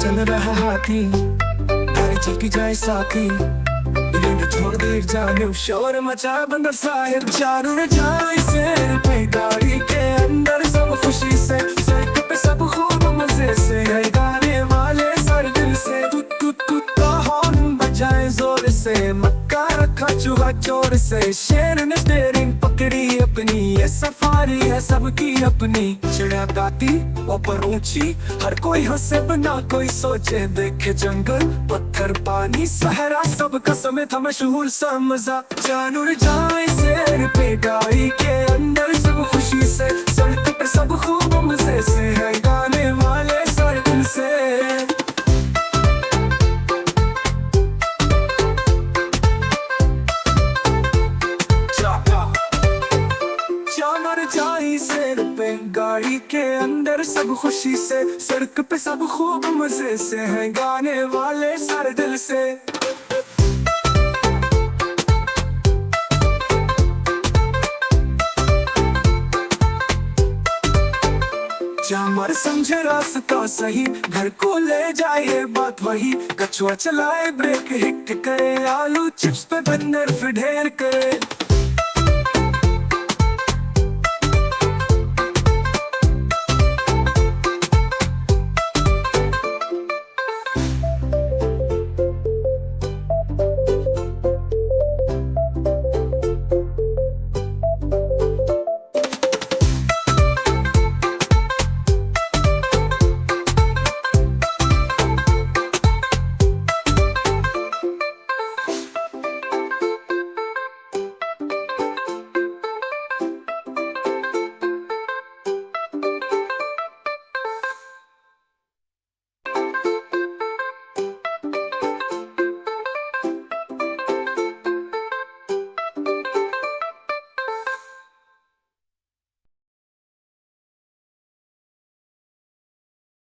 चल रहा हाथी गाड़ी चल की जाए साथी नींद छोड़ दे जाने शोर मचा बंदर साहिर चारों जाए शेर पे गाड़ी के अंदर सब खुशी से सड़क पे सब खूब मजे से है गाने वाले सर दिल से कुत कुत कुत का हॉर्न बजाए जोर से मक्का रखा चूहा चोर से शेर ने स्टीयरिंग पकड़ी अपनी ये सफारी है सबकी अपनी चिड़िया गाती ऊपर ऊंची हर कोई हंसे बिना कोई सोचे देखे जंगल पत्थर पानी सहरा सबका समय था मशहूर सा मजा जानवर जाए शेर पे गाड़ी के अंदर सब खुशी से सड़क पे सब खूब मजे से है गाने वाले सर दिल से जाई शेर पे गाड़ी के अंदर सब खुशी से सड़क पे सब खूब मजे से हैं गाने वाले सारे दिल से जानवर समझे रास्ता सही घर को ले जाए बात वही कछुआ चलाए ब्रेक हिट करे आलू चिप्स पे बंदर फिर ढेर करे